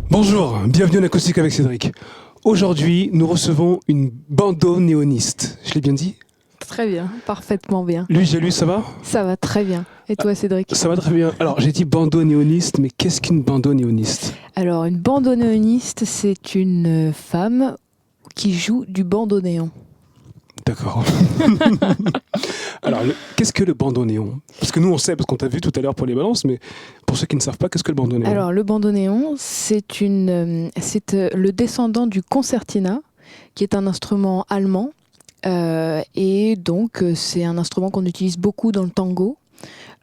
Bonjour, bienvenue en acoustique avec Cédric. Aujourd'hui, nous recevons une bandonéoniste. Je l'ai bien dit ? Très bien, parfaitement bien. Lui, j'ai lu, ça va ? Ça va très bien. Et toi, Cédric ? Ça va très bien. Alors, j'ai dit bandonéoniste, mais qu'est-ce qu'une bandonéoniste ? Alors, une bandonéoniste, c'est une femme qui joue du bandoneon. D'accord. Alors, qu'est-ce que le bandoneon ? Parce que nous, on sait, parce qu'on t'a vu tout à l'heure pour les balances, mais pour ceux qui ne savent pas, qu'est-ce que le bandoneon ? Alors, le bandoneon, c'est le descendant du concertina, qui est un instrument allemand. Et donc, c'est un instrument qu'on utilise beaucoup dans le tango,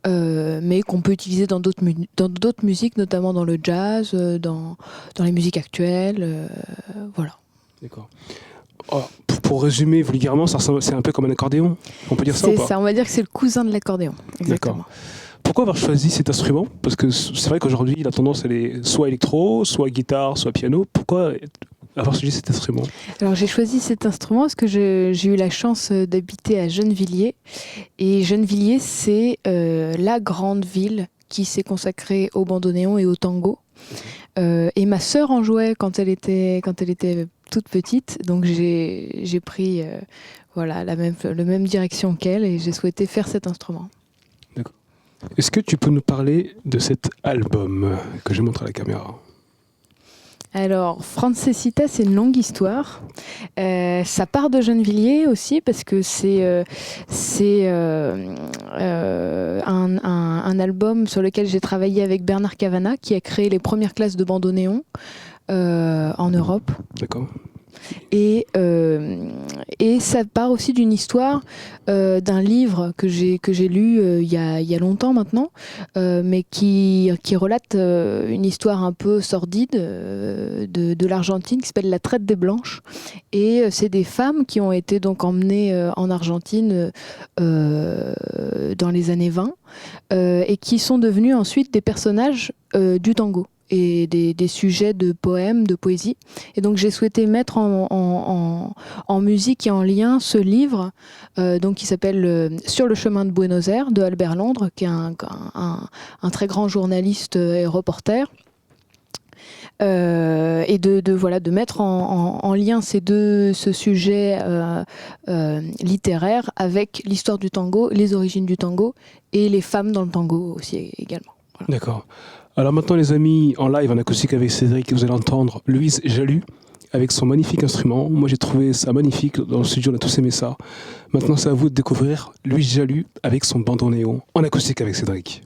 mais qu'on peut utiliser dans d'autres musiques, notamment dans le jazz, dans les musiques actuelles. Voilà. D'accord. Oh, pour résumer vulgairement, c'est un peu comme un accordéon. On peut dire ça ou pas ? C'est ça, on va dire que c'est le cousin de l'accordéon. Exactement. D'accord. Pourquoi avoir choisi cet instrument ? Parce que c'est vrai qu'aujourd'hui, la tendance, elle est soit électro, soit guitare, soit piano. Pourquoi avoir choisi cet instrument ? Alors j'ai choisi cet instrument parce que j'ai eu la chance d'habiter à Gennevilliers. Et Gennevilliers, c'est la grande ville qui s'est consacrée au bandoneon et au tango. Et ma sœur en jouait quand elle était toute petite. Donc j'ai pris la même direction qu'elle et j'ai souhaité faire cet instrument. D'accord. Est-ce que tu peux nous parler de cet album que je montre à la caméra ? Alors, Francesita, c'est une longue histoire. Ça part de Gennevilliers aussi parce que c'est un album sur lequel j'ai travaillé avec Bernard Cavana qui a créé les premières classes de bandoneon en Europe. D'accord. Et ça part aussi d'une histoire d'un livre que j'ai lu il y a longtemps maintenant, mais qui relate une histoire un peu sordide de l'Argentine qui s'appelle La traite des Blanches. Et c'est des femmes qui ont été donc emmenées en Argentine dans les années 20 et qui sont devenues ensuite des personnages du tango et des sujets de poèmes, de poésie. Et donc j'ai souhaité mettre en musique et en lien ce livre donc qui s'appelle Sur le chemin de Buenos Aires de Albert Londres, qui est un très grand journaliste et reporter. Et de mettre en lien ce sujet littéraire avec l'histoire du tango, les origines du tango et les femmes dans le tango aussi également. Voilà. D'accord. Alors maintenant, les amis, en live, en acoustique avec Cédric, vous allez entendre Louise Jalut avec son magnifique instrument. Moi, j'ai trouvé ça magnifique. Dans le studio, on a tous aimé ça. Maintenant, c'est à vous de découvrir Louise Jalut avec son bandoneon en acoustique avec Cédric.